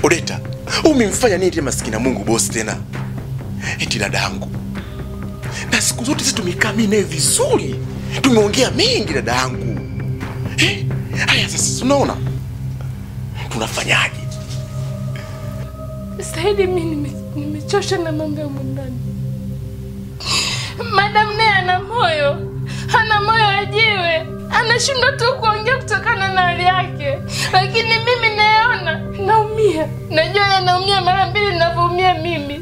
Odeta, umemfanya nini tena maskini Mungu boss tena? Eti dadangu. Na siku zote sisi tumekaa mimi naye vizuri. Tumeongea mengi dadangu. Haya sasa unaona? Tunafanyaje? Saidi mimi nimechoshwa na mambo ya ndani. Madam naye ana moyo ajiwe. Anashindwa tu kuongea kutokana na hali yake. Lakini mimi naona naumia. Najua naumia mara mbili ninavyoumia mimi.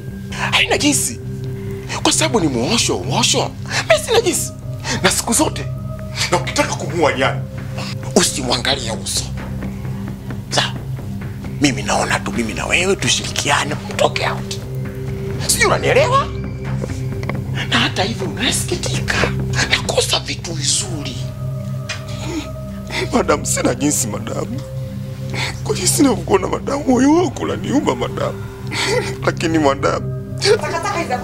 Haina jinsi. Kwa sababu ni muosho. Mimi sina jinsi. Na siku zote na ukitaka kumuua nyani, usimwangalie uso. Sawa? Mimi naona tu mimi na wewe tushirikiane kutoke out. Sijui unanielewa? Na hata hivyo unasikitika. Nakosa vitu vizuri. Madam, sina jinsi madam. Kwa hiyo sina kuona madam, moyo wako unaniuma madam. Lakini madam, Takataka hizo.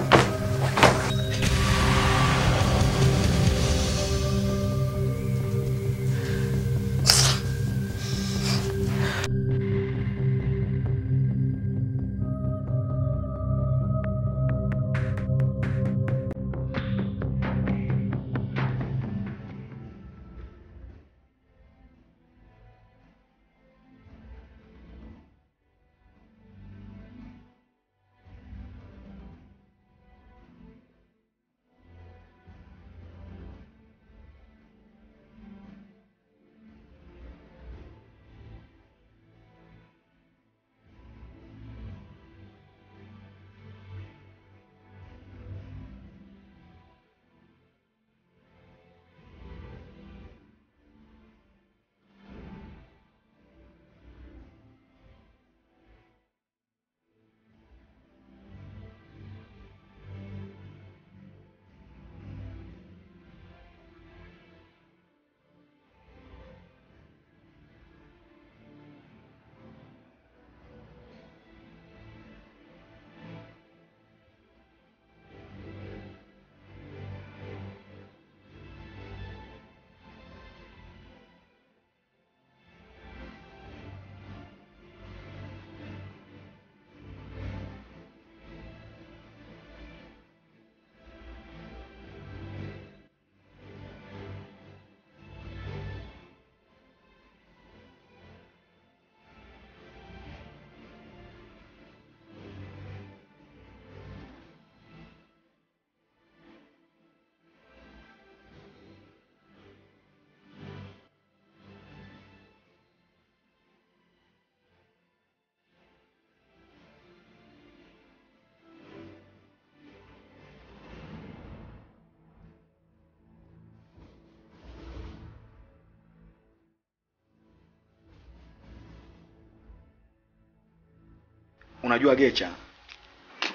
Unajua Gecha,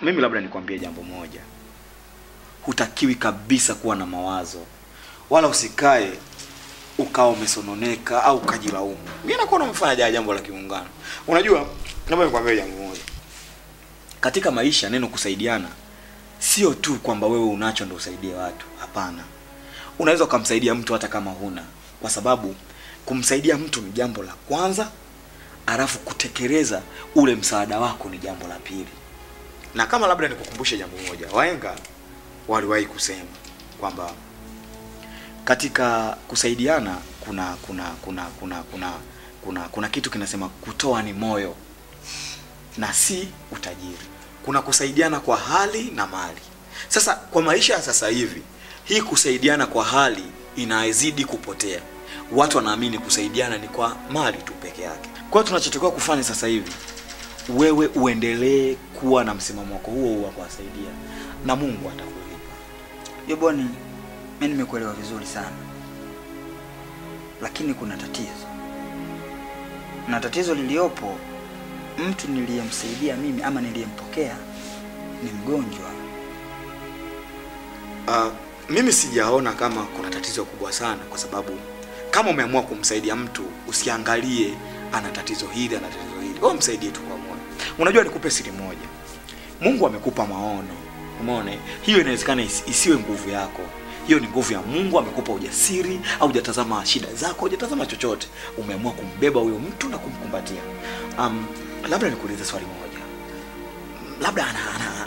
mimi labda nikwambie jambo moja. Hutakiwi kabisa kuwa na mawazo. Wala usikae ukawa umesononeka au ukajilaumu. Mimi nakuwa umefanya jambo la kiungano. Unajua, labda nikwambie jambo moja. Katika maisha neno kusaidiana sio tu kwamba wewe unacho ndio usaidie watu. Hapana. Unaweza kumsaidia mtu hata kama huna. Kwa sababu kumsaidia mtu ni jambo la kwanza, alafu kutekeleza ule msaada wako ni jambo la pili. Na kama labda nikukumbushe jambo moja, wahenga waliwahi kusema kwamba katika kusaidiana kuna kitu kinasema kutoa ni moyo na si utajiri. Kuna kusaidiana kwa hali na mali. Sasa kwa maisha ya sasa hivi, hii kusaidiana kwa hali inazidi kupotea. Watu wanaamini kusaidiana ni kwa mali tu peke yake. Kwa hiyo tunachotakiwa kufanya sasa hivi, wewe uendelee kuwa na msimamo wako huo wa kuwasaidia na Mungu atakulipa. Yoboni, mimi nimekuelewa vizuri sana. Lakini kuna tatizo. Na tatizo liliopo, mtu niliyemsaidia mimi ama niliyempokea ni mgonjwa. Mimi sijaona kama kuna tatizo kubwa sana, kwa sababu kama umeamua kumsaidia mtu, usiangalie ana tatizo hili, ana tatizo hili. Wewe msaidie tu kwa moyo. Unajua nikupe siri moja. Mungu amekupa maono. Umeona? Hiyo inawezekana isiwe nguvu yako. Hiyo ni nguvu ya Mungu. Amekupa ujasiri, au hujatazama shida zako, hujatazama chochote. Umeamua kumbeba huyo mtu na kumkumbatia. Labda nikuulize swali moja. Labda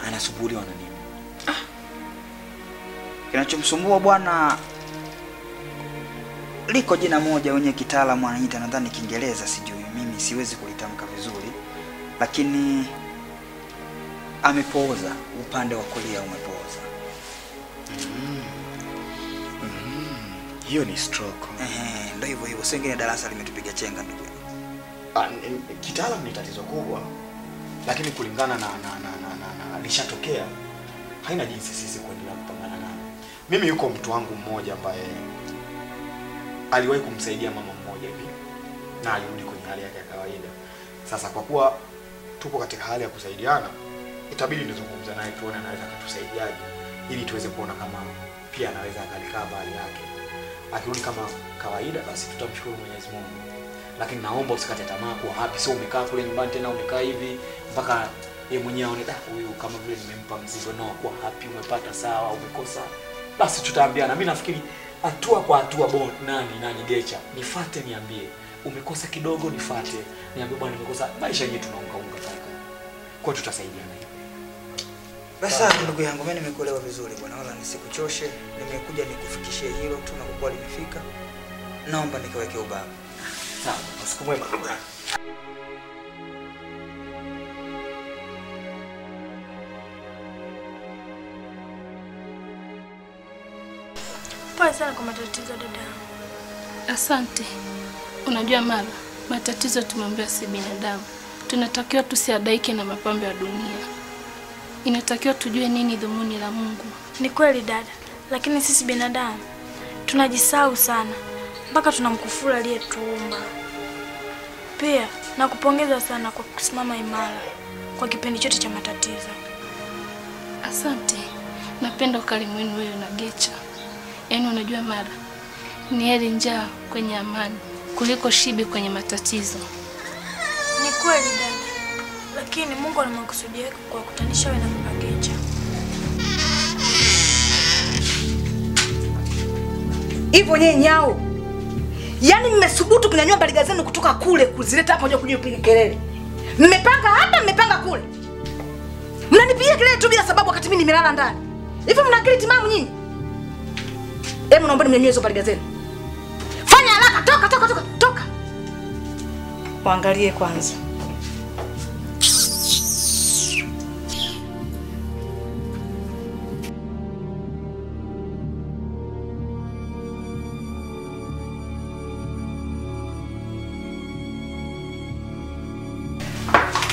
anasumbuliwa na nini? Kinachomsumbua bwana, liko jina moja wenye kitaalamu anaita, nadhani Kiingereza sijui, mimi siwezi kulitamka vizuri, lakini amepooza, upande wa kulia umepooza. Hiyo ni stroke. Ndio hivyo. Sio ingine darasa limetupiga chenga ndugu. Kitaalamu ni tatizo kubwa. Lakini kulingana na lishatokea, haina jinsi sisi kuendelea kupambana nalo. Mimi yuko mtu wangu mmoja ambaye aliwahi kumsaidia mama mmoja hivi na alirudi kwenye hali yake ya kawaida. Sasa kwa kuwa tupo katika hali ya kusaidiana, itabidi nizungumze naye tuone anaweza kutusaidiaje ili tuweze kuona kama pia anaweza akalikaba hali yake. Akirudi kama kawaida basi tutamshukuru Mwenyezi Mungu. Lakini naomba usikate tamaa kwa happy, sio umekaa kule nyumbani tena umekaa hivi mpaka yeye mwenyewe aone huyu kama vile nimempa mzigo. No, kwa happy, umepata sawa, umekosa basi tutaambiana. Mimi nafikiri hatua kwa hatua nani Gecha, nifuate niambie umekosa kidogo, nifuate niambie bwana nimekosa. Maisha yenyewe tunaunga kaka, kwa tutasaidiana hivi. Basi ndugu yangu, mimi nimekuelewa vizuri bwana, wala nisikuchoshe. Nimekuja nikufikishie hilo tu na kwa limefika, naomba nikaweke ubaba. Sawa, usiku mwema ndugu yangu. Pole sana kwa matatizo dada. Asante. Unajua mama, matatizo tumeambiwa si binadamu. Tunatakiwa tusiadaike na mapambo ya dunia. Inatakiwa tujue nini dhumuni la Mungu. Ni kweli dada, lakini sisi binadamu tunajisahau sana mpaka tunamkufuru aliyetuumba. Pia nakupongeza sana kwa kusimama imara kwa kipindi chote cha matatizo. Asante. Napenda ukarimu wenu wewe na Gecha. Yaani unajua mara ni heri njaa kwenye amani kuliko shibe kwenye matatizo. Ni kweli dada, lakini Mungu ana makusudi yake kwa kukutanisha wewe na mama Gecha. Hivyo nyenye nyao. Yaani mmesubutu kunyanyua mbaliga zenu kutoka kule kuzileta hapa nje kuja kupiga kelele. Mmepanga hapa, mmepanga kule. Mnanipigia kelele tu bila sababu wakati mimi nimelala ndani. Hivyo mna akili timamu nyinyi? Hebu naomba mnyanyue hizo mbaliga zenu. Fanya haraka, toka. Waangalie kwanza.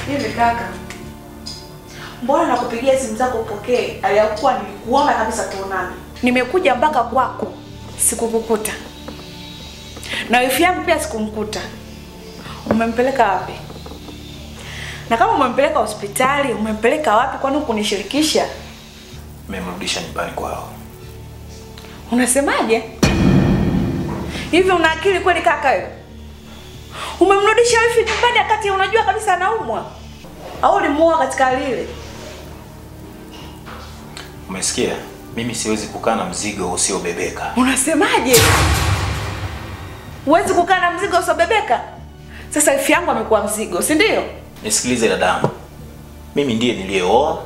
Hivi kaka, mbona nakupigia simu zako upokee? Aliyakuwa nilikuona kabisa tuonane. Nimekuja mpaka kwako, sikukukuta. Na wifi yangu pia sikumkuta. Umempeleka wapi? Na kama umempeleka hospitali, umempeleka wapi? Kwani hukunishirikisha? Nimemrudisha nyumbani kwao. Unasemaje? Hivi una akili kweli kaka wewe? Umemrudisha wifi nyumbani wakati unajua kabisa anaumwa? Au ulimuoa katika hali ile? Umesikia? Mimi siwezi kukaa na mzigo usiobebeka. Unasemaje? Huwezi kukaa na mzigo usiobebeka? Sasa wifi yangu amekuwa mzigo, si ndio? Nisikilize dadangu. Mimi ndiye niliyeoa.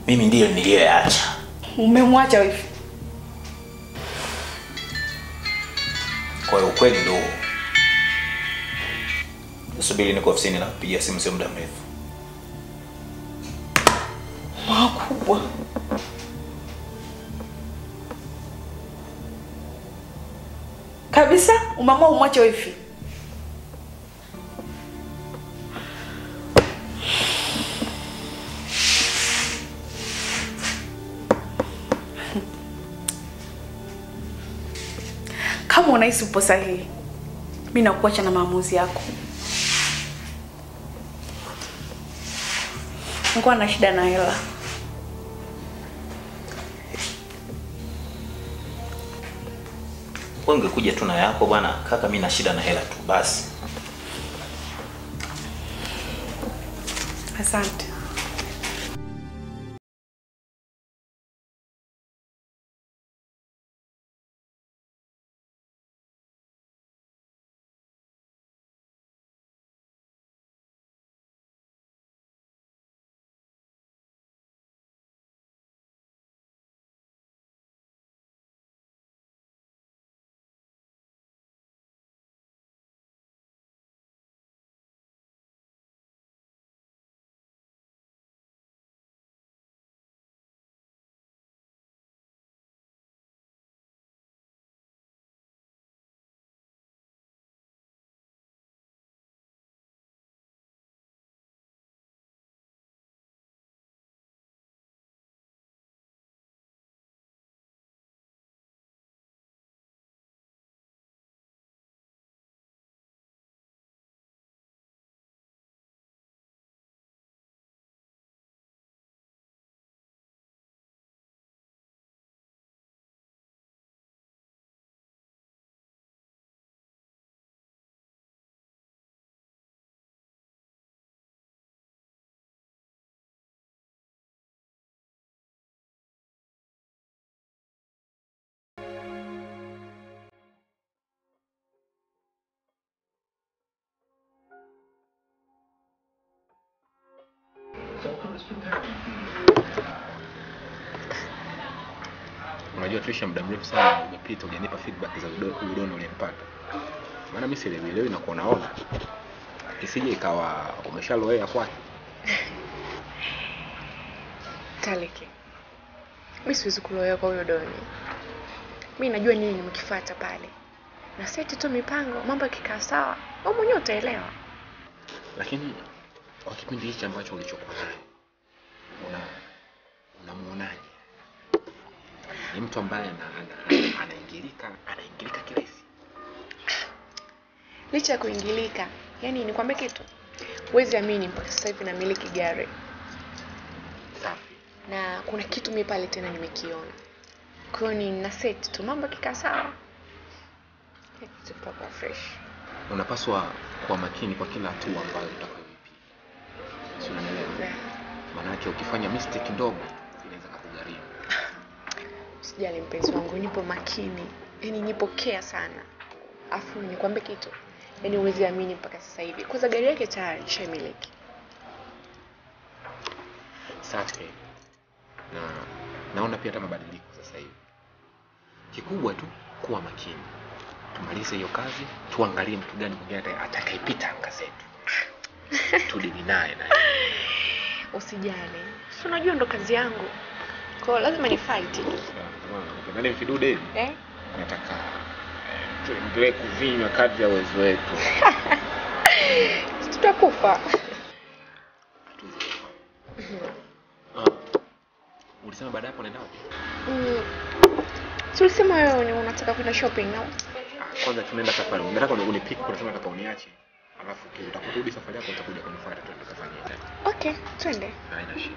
Mimi ndiye niliyeacha. Umemwacha wifi. Kwa hiyo ukweli ndio. Subiri niko ofisini na kupigia simu sio muda mrefu. Makubwa. Kabisa umeamua umwache wifi. Kama unahisi upo sahihi, mimi nakuacha na maamuzi yako. Niko na shida na hela. Wewe ungekuja tu na yako bwana, kaka mimi na shida na hela tu basi. Asante. Unajua Trisha, muda mrefu sana umepita hujanipa feedback za udono uliyempata. Maana mimi sielewi na kuonaona. Isije ikawa umeshaloea kwake. Taleke. Mimi siwezi kuloea kwa huyo Doni. Mimi najua nini nimekifuata pale. Na seti tu mipango, mambo yakikaa sawa, wewe mwenyewe utaelewa. Lakini kwa kipindi hichi ambacho ulichokuwa naye, unamuonaje? Ni mtu ambaye anaingilika kirahisi. Licha ya kuingilika, yani nikwambie kitu. Huwezi amini mpaka sasa hivi namiliki gari. Safi. Na kuna kitu mimi pale tena nimekiona. Kwa hiyo nina set tu mambo yakikaa sawa. Tutakuwa fresh. Unapaswa kuwa makini kwa kila hatua ambayo utakayoipiga. Si unanielewa? Maana yake ukifanya mistake ndogo inaweza kukugharimu. Usijali mpenzi wangu, nipo makini. Yaani nipo care sana. Afu nikwambie kitu. Yaani huwezi amini mpaka sasa hivi. Kwanza gari yake tayari nishamiliki. Safi. Na naona pia hata mabadiliko sasa hivi. Kikubwa tu kuwa makini. Tumalize hiyo kazi, tuangalie mtu gani mwingine atakayepita anga zetu. Tudili naye. Usijali. Si unajua ndo kazi yangu. Kwa hiyo lazima ni fight. Nani mfidude hivi? Nataka tuendelee kuvinywa kadri ya uwezo wetu. Tutakufa. Ulisema baada hapo unaenda wapi? Tulisema wewe unataka kwenda shopping au? Kwanza tunaenda safari. Nataka unipick kwa sababu nataka uniache. Alafu utakurudi safari yako utakuja kunifuata twende kufanya tena. Okay, twende. Haina shida.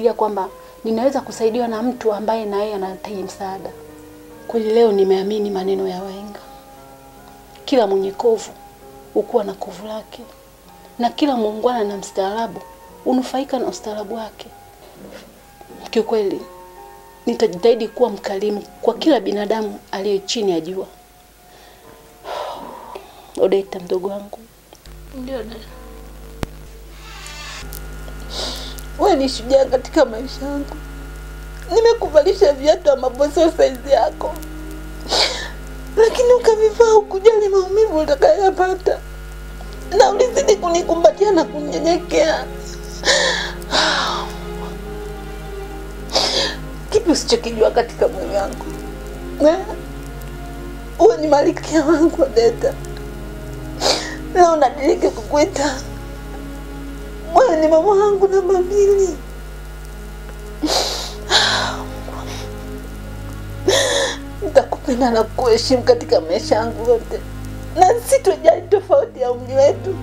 Ya kwamba ninaweza kusaidiwa na mtu ambaye na yeye anahitaji msaada. Kweli leo nimeamini maneno ya wahenga. Kila mwenye kovu hukuwa na kovu lake. Na kila muungwana na mstaarabu unufaika na ustaarabu wake. Kiukweli nitajitahidi kuwa mkarimu kwa kila binadamu aliye chini ya jua. Odeta mdogo wangu. Ndio dada. Wewe ni shujaa katika maisha yangu. Nimekuvalisha viatu ambavyo sio size yako. Lakini ukavivaa ukujali maumivu utakayopata. na ulizidi kunikumbatia na kunyenyekea. Kipi usichokijua katika moyo wangu? Uwe ni malkia wangu Odeta. Leo nadiriki kukuita wewe ni mama wangu namba 2. Nitakupenda na kuheshimu katika maisha yangu yote, na sitojali tofauti ya umri wetu.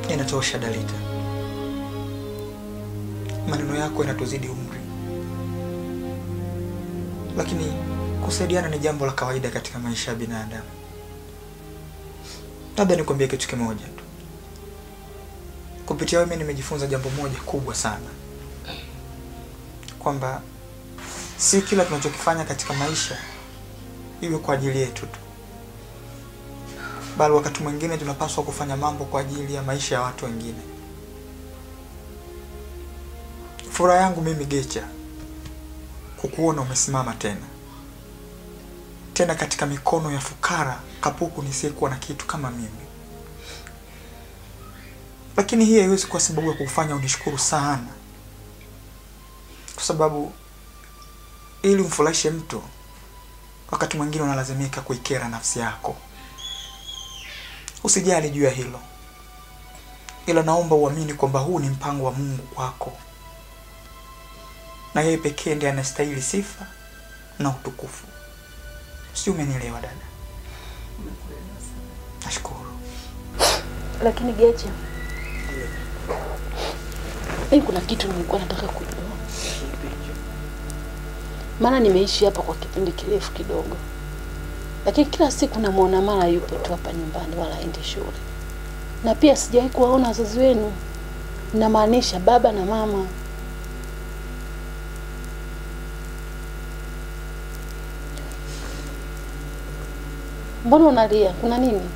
Inatosha Dalita, maneno yako yanatuzidi umri, lakini kusaidiana ni jambo la kawaida katika maisha ya binadamu. Labda nikwambie kitu kimoja tu. Kupitia wewe nimejifunza jambo moja kubwa sana, kwamba si kila tunachokifanya katika maisha iwe kwa ajili yetu tu, bali wakati mwingine tunapaswa kufanya mambo kwa ajili ya maisha ya watu wengine. Furaha yangu mimi Gecha kukuona umesimama tena katika mikono ya fukara kapuku nisiyekuwa na kitu kama mimi. Lakini hii haiwezi kuwa sababu ya kufanya unishukuru sana, kwa sababu ili umfurahishe mtu wakati mwingine unalazimika kuikera nafsi yako. Usijali juu ya hilo, ila naomba uamini kwamba huu ni mpango wa Mungu kwako, na yeye pekee ndiye anastahili sifa na utukufu. Sio, umenielewa dada? Nashukuru. Lakini Gecha, mimi kuna kitu nilikuwa nataka kujua. Maana nimeishi hapa kwa kipindi kirefu kidogo, lakini kila siku namuona mara yupo tu hapa nyumbani wala haendi shule. Na pia sijawahi kuwaona wazazi wenu, namaanisha baba na mama. Mbona unalia? Kuna nini?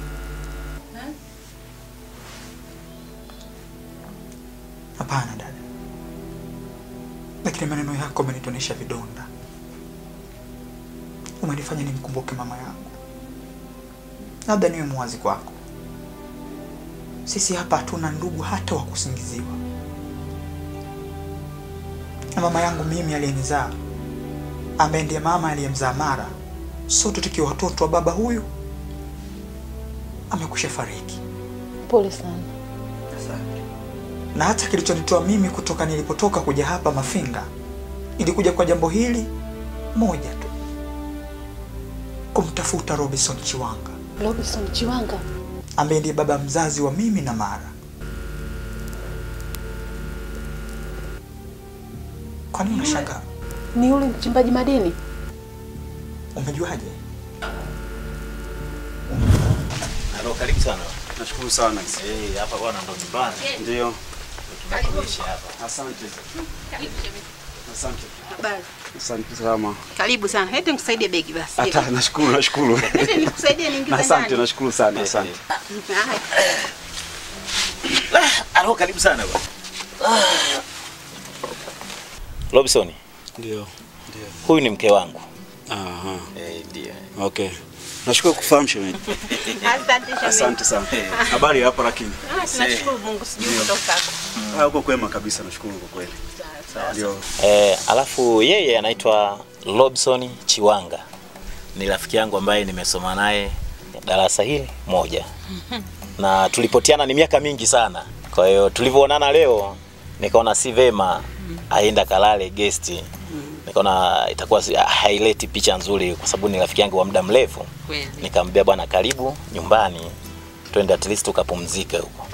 Hapana dada, lakini maneno yako yamenitonesha vidonda. Umenifanya nimkumbuke mama yangu. Labda niwe mwazi kwako, sisi hapa hatuna ndugu hata wa kusingiziwa. Na mama yangu mimi aliyenizaa, ambaye ndiye mama aliyemzaa Mara, sote tukiwa watoto wa baba huyu, amekwisha fariki. Pole sana. Asante. Na hata kilichonitoa mimi kutoka nilipotoka kuja hapa Mafinga, ilikuja kwa jambo hili moja tu, kumtafuta Robinson Chiwanga. Robinson Chiwanga ambaye ndiye baba mzazi wa mimi na Mara. Kwa nini unashangaa? Ni yule mchimbaji madini. Umejuaje? Halo, karibu sana. Nashukuru sana. Hapa bwana ndo nyumbani. Ndio. Tunakuishi hapa. Asante. Karibu shemeji. Asante. Habari. Asante salama. Karibu sana. Heti nikusaidie begi basi. Hata nashukuru. Heti nikusaidie niingize ndani. Asante, nashukuru sana. Asante. Halo, karibu sana bwana. Robinson. Ndio. Huyu ni mke wangu. Aha. Ndio. Okay. Nashukuru kufahamu shemeji. Asante shemeji. Asante sana. Habari hapa lakini. Tunashukuru Mungu, sijui kutoka hapo. Uko kwema kabisa, nashukuru kwa kweli. Sawa. Ndio. Alafu yeye anaitwa Robinson Chiwanga. Ni rafiki yangu ambaye nimesoma naye darasa hili moja. Na tulipotiana ni miaka mingi sana. Kwa hiyo tulivyoonana leo nikaona si vema aenda kalale guest. Nikaona itakuwa highlight picha nzuri kwa sababu ni rafiki yangu wa muda mrefu. Nikamwambia bwana, karibu nyumbani, twende at least tukapumzike huko.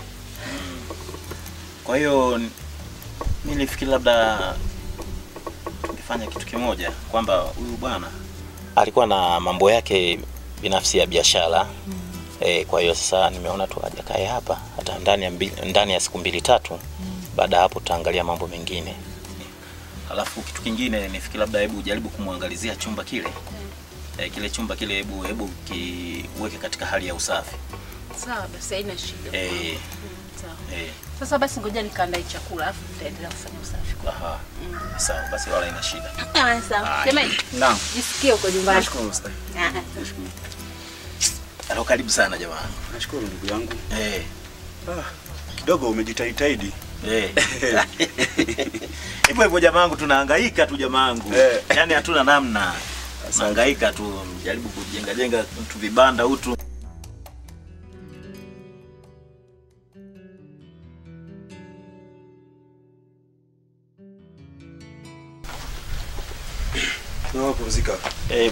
Kwa hiyo mimi nilifikiri labda tungefanya kitu kimoja, kwamba huyu bwana alikuwa na mambo yake binafsi ya biashara. Kwa hiyo sasa nimeona tu aje kae hapa hata ndani ya siku 2-3. Baada ya hapo tutaangalia mambo mengine. Alafu kitu kingine nifikiri labda hebu jaribu kumwangalizia chumba kile. Kile chumba kile hebu kiweke katika hali ya usafi. Sawa basi, haina shida. Sawa. Sasa basi ngoja nikaandae chakula afu tutaendelea kufanya usafi. Aha. Sawa basi, wala ina shida. Sawa. Shemeji. Naam. Jisikie uko nyumbani. Nashukuru sana. Nashukuru. Halo, karibu sana jamani. Nashukuru ndugu yangu. Kidogo umejitahidi. Hivyo hivyo jamaangu, tunahangaika tu jamaangu. Yaani hatuna namna. Tunahangaika tu, jaribu kujenga tu vibanda hutu. Wewe pumzika.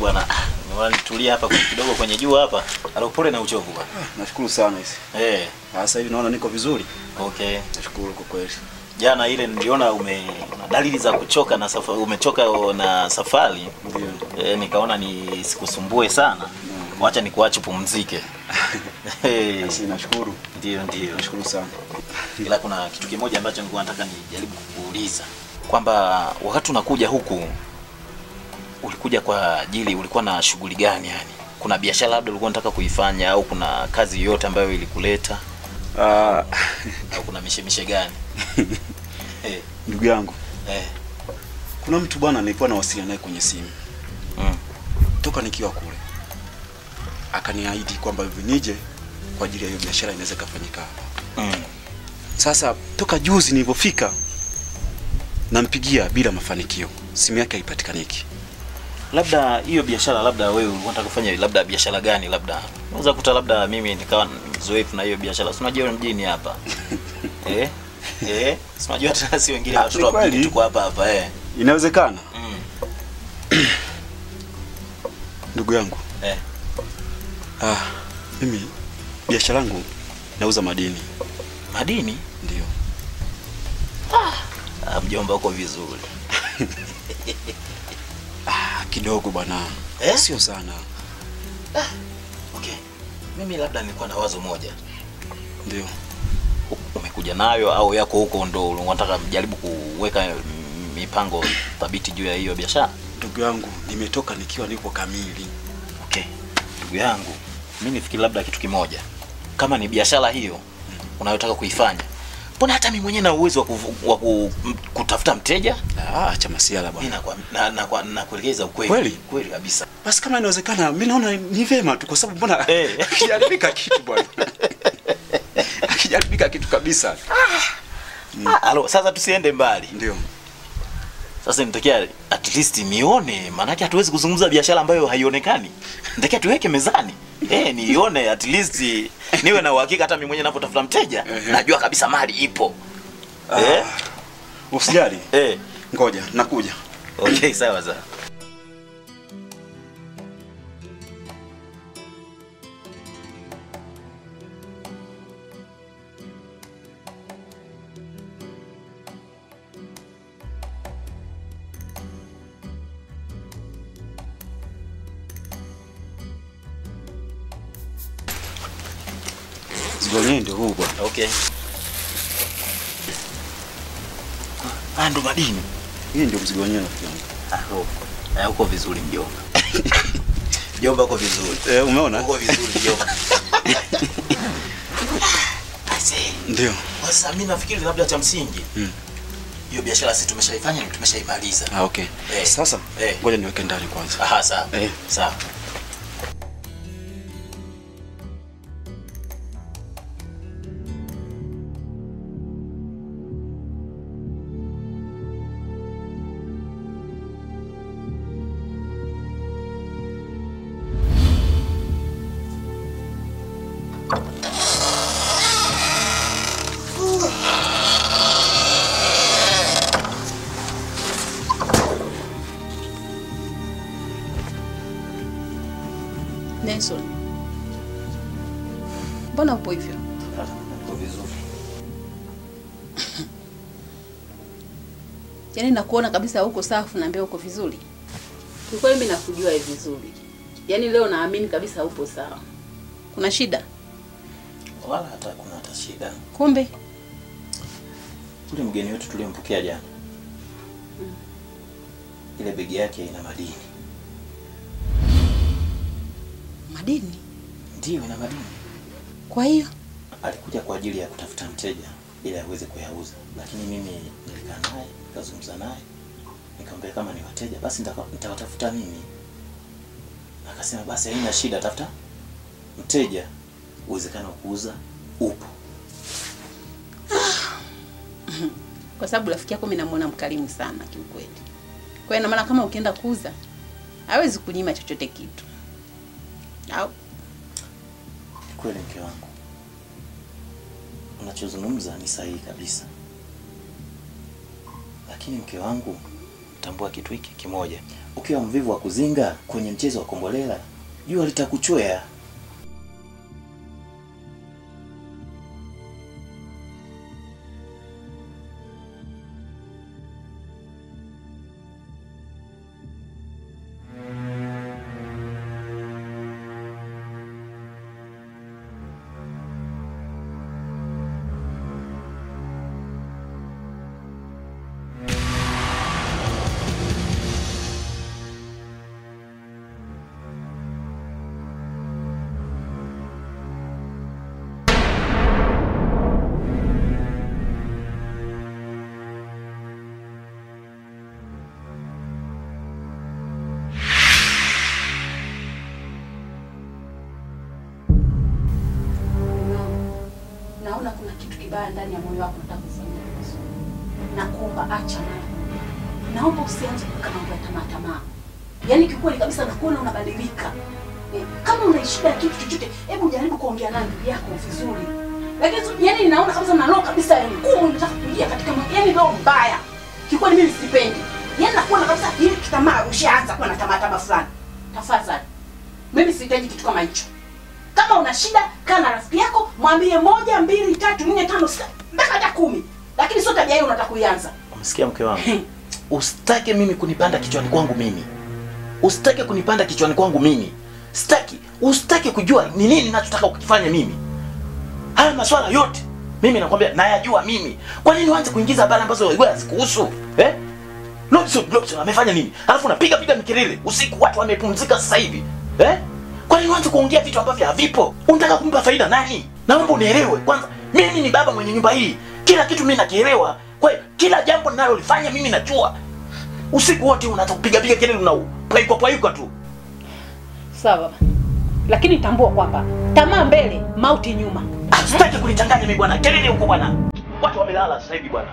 Bwana, nitulia hapa kidogo kwenye jua hapa. Alopole na uchovu bwana. Nashukuru sana hizi. Sasa hivi naona niko vizuri. Okay. Nashukuru kwa kweli. Jana ile niliona una dalili za kuchoka na safari, umechoka na safari. Ndio. Nikaona nisikusumbue sana. Wacha nikuache pumzike. Nashukuru. Ndio. Nashukuru sana. Ila kuna kitu kimoja ambacho nilikuwa nataka nijaribu kukuuliza. Kwamba wakati unakuja huku ulikuja kwa ajili, ulikuwa na shughuli gani yani? Kuna biashara labda ulikuwa unataka kuifanya au kuna kazi yoyote ambayo ilikuleta? Au kuna mishemishe gani? Ndugu yangu. Kuna mtu bwana nilikuwa nawasiliana naye kwenye simu. Toka nikiwa kule. Akaniahidi kwamba nije kwa ajili ya hiyo biashara inaweza kufanyika hapa. Sasa toka juzi nilipofika nampigia bila mafanikio. Simu yake haipatikaniki. Labda hiyo biashara, labda wewe unataka kufanya labda biashara gani? Labda unaweza kuta labda mimi nikawa mzoefu na hiyo biashara. Si unajua mjini hapa. Si unajua hata si wengine watoto wa mjini tuko hapa. Inawezekana. Ndugu yangu. Mimi biashara yangu nauza madini. Madini? Ndio. Mjomba uko vizuri. Kidogo bwana. Sio sana. Okay. Mimi labda nilikuwa na wazo moja. Ndio. Umekuja nayo au yako huko ndo unataka mjaribu kuweka mipango thabiti juu ya hiyo biashara? Ndugu yangu, nimetoka nikiwa niko kamili. Okay. Ndugu yangu, mimi nifikiri labda kitu kimoja. Kama ni biashara hiyo unayotaka kuifanya, mbona hata mimi mwenyewe na uwezo wa kutafuta mteja? Acha masiala bwana. Mimi nakuelekeza ukweli. Kweli kabisa. Basi kama inawezekana, mimi naona ni vema tu kwa sababu mbona akijaribika kitu bwana. Akijaribika kitu kabisa. Alo, sasa tusiende mbali. Ndio. Sasa nitakia at least nione, maana yake hatuwezi kuzungumza biashara ambayo haionekani. Nitakia tuweke mezani. Nione at least niwe na uhakika hata mimi mwenyewe ninapotafuta mteja, najua kabisa mali ipo. Usijali. Ngoja, nakuja. Okay, sawa. Mzigo wenyewe ndio huu bwana. Okay. Ndo madini. Hii ndio mzigo wenyewe rafiki yangu. Uko vizuri mjomba. Mjomba uko vizuri. Umeona? Uko vizuri mjomba. Ndio. Sasa mimi nafikiri labda cha msingi. Hiyo biashara sisi tumeshaifanya na tumeshaimaliza. Okay. Sasa ngoja niweke ndani kwanza. Sawa. Sawa. Nelson. Mbona upo hivyo? Uko vizuri. Yaani nakuona kabisa huko safi na mbele uko vizuri. Kwa kweli mimi nakujua vizuri. Yaani leo naamini kabisa upo sawa. Kuna shida? Wala hata shida. Kumbe Ule mgeni wetu tulimpokea jana. Ile begi yake ina madini. Madini? Ndio, ina madini. Kwa hiyo alikuja kwa ajili ya kutafuta mteja ili aweze kuyauza, lakini mimi nilikaa naye, nikazungumza naye, nikamwambia kama ni wateja basi nitawatafuta mimi. Akasema basi haina shida, tafuta mteja, uwezekano wa kuuza upo. kwa sababu rafiki yako mimi namuona mkarimu sana kiukweli. Kwa hiyo ina maana kama ukienda kuuza hawezi kunyima chochote kitu. Au kweli mke wangu, unachozungumza ni sahihi kabisa, lakini mke wangu, tambua kitu hiki kimoja: ukiwa mvivu wa kuzinga kwenye mchezo wa kombolela, jua litakuchwea. Naona kuna kitu kibaya ndani ya moyo wako unataka kufanya. Nakuomba acha nayo. Naomba usianze kukaa mambo ya tamaa. Yaani kikweli kabisa nakuona unabadilika. Kama una shida ya kitu chochote, hebu jaribu kuongea na ndugu yako vizuri. Lakini yaani naona kabisa na roho kabisa ya ngumu unataka kuingia katika yaani roho mbaya. Kikweli mimi sipendi. Yaani nakuona kabisa hili kitamaa ushaanza kuwa na tamaa fulani. Tafadhali. Mimi sihitaji kitu kama hicho. Kama una shida, kaa na rafiki yako, mwambie 1, 2, 3, 4, 5, 6, mpaka hata 10. Lakini sio tabia hiyo unataka kuianza. Umesikia mke wangu? Usitake mimi kunipanda kichwani kwangu mimi. Usitake kunipanda kichwani kwangu mimi. Sitaki. Usitake kujua ni nini ninachotaka kukifanya mimi. Haya maswala yote mimi nakwambia nayajua mimi. Kwa nini uanze kuingiza habari ambazo wewe hazikuhusu? Lobson amefanya nini? Alafu unapiga mikelele usiku, watu wamepumzika sasa hivi. Kwa nini uanze kuongea vitu ambavyo havipo? Unataka kumpa faida nani? Naomba unielewe. Kwanza mimi ni baba mwenye nyumba hii. Kila kitu mimi nakielewa. Kwa hiyo kila jambo ninalolifanya mimi najua. Usiku wote unaanza kupiga kelele payuka tu. Sawa. Lakini tambua kwamba tamaa mbele, mauti nyuma. Sitaki kunichanganya mimi bwana. Kelele huko bwana. Watu wamelala sasa hivi bwana.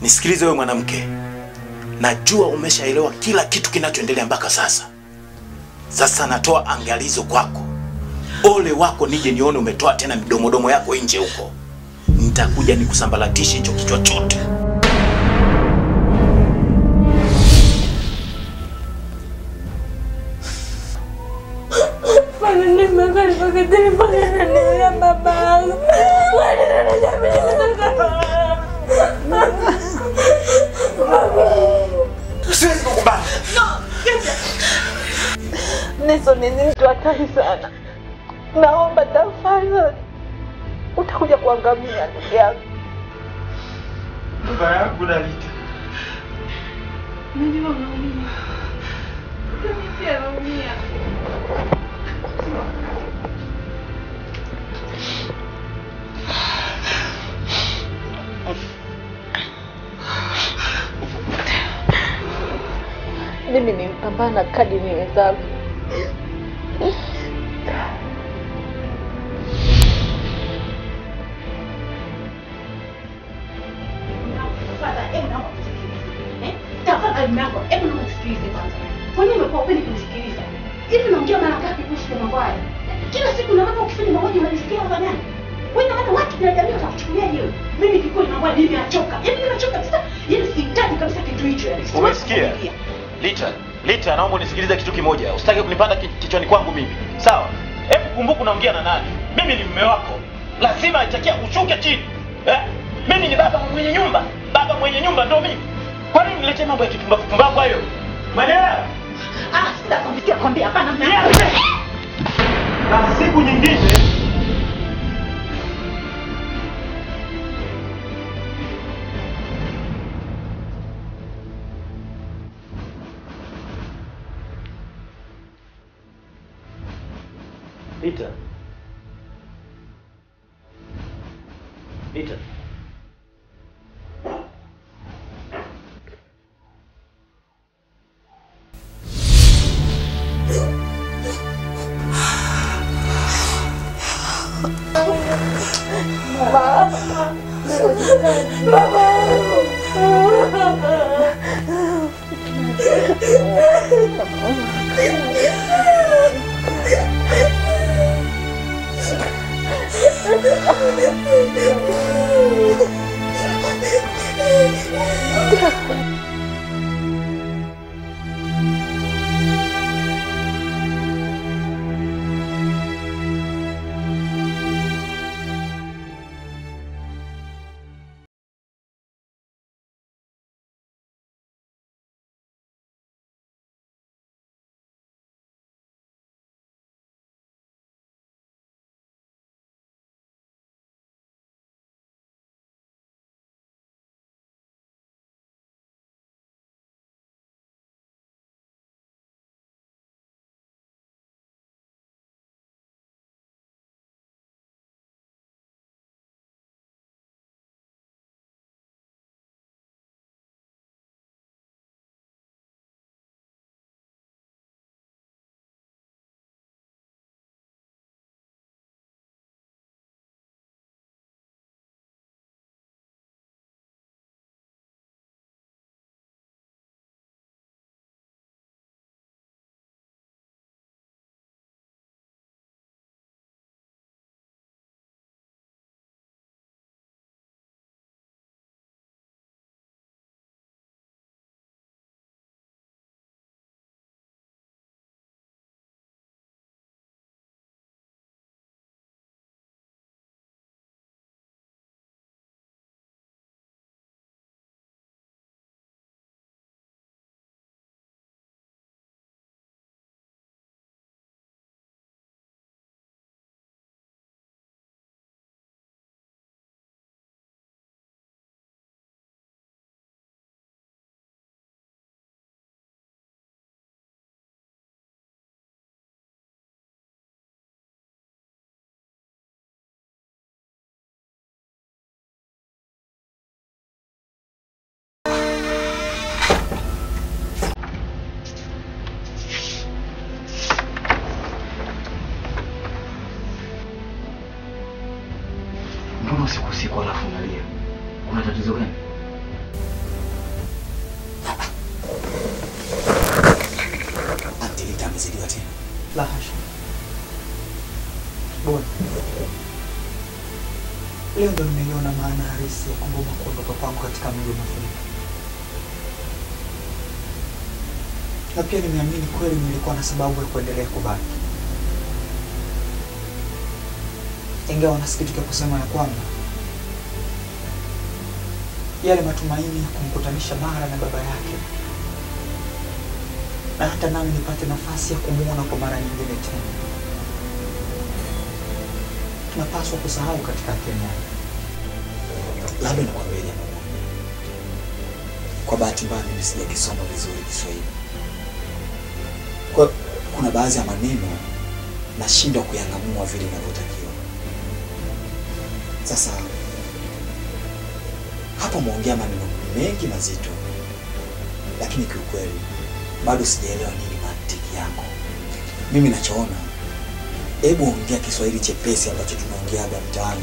Nisikilize wewe mwanamke. Najua umeshaelewa kila kitu kinachoendelea mpaka sasa. Sasa natoa angalizo kwako. Ole wako nije nione umetoa tena midomodomo yako nje huko. Nitakuja nikusambaratishe hicho kichwa chote. Neso ni mtu hatari sana. Naomba tafadhali utakuja kuangamia ndugu yangu. Baba yangu Dalita. Najua unaumia. Mimi pia naumia. Mimi nimepambana kadri niwezavyo. Kila siku naomba ukifanya mauaji unanisikia hapa gani? Wewe na watu na jamii watakuchukuliaje wewe? Mimi kikweli naomba mimi achoka. Yaani nimechoka kabisa. Yaani sihitaji kabisa kitu hicho yani. Umesikia? Lita, naomba unisikilize kitu kimoja. Usitake kunipanda kichwani kwangu mimi. Sawa? Hebu kumbuka unaongea na nani? Mimi ni mume wako. Lazima itakia ushuke chini. Mimi ni baba mwenye nyumba. Baba mwenye nyumba ndio mimi. Kwa nini niletee mambo ya kipumbavu hayo? Maneno. Sitakwambia kwambia hapana mna. Na siku nyingine Lita. Mbona usiku alafu unalia? Kuna tatizo gani? Angelita amezidiwa tena. La hasha. Bona. Leo ndo nimeiona maana halisi ya kugoma kuondoka kwangu katika mji wa Mafuriko. Na pia nimeamini kweli nilikuwa na sababu ya kuendelea kubaki. Ingawa nasikitika kusema ya kwamba yale matumaini ya kumkutanisha Mara na baba yake, na hata nami nipate nafasi ya kumuona kwa mara nyingine tena, tunapaswa kusahau katika Kenya. Labda nikwambie jambo moja. Kwa bahati mbaya mimi sijakisoma vizuri Kiswahili. Kwa kuna baadhi ya maneno nashindwa kuyang'amua vile inavyotakiwa. Sasa hapo muongea maneno mengi mazito, lakini kiukweli bado sijaelewa nini mantiki yako. Mimi nachoona, hebu ongea Kiswahili chepesi ambacho tunaongea hapa mtaani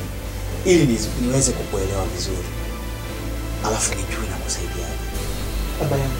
ili niweze kukuelewa vizuri. Alafu nijue na kusaidiaje. Baba yangu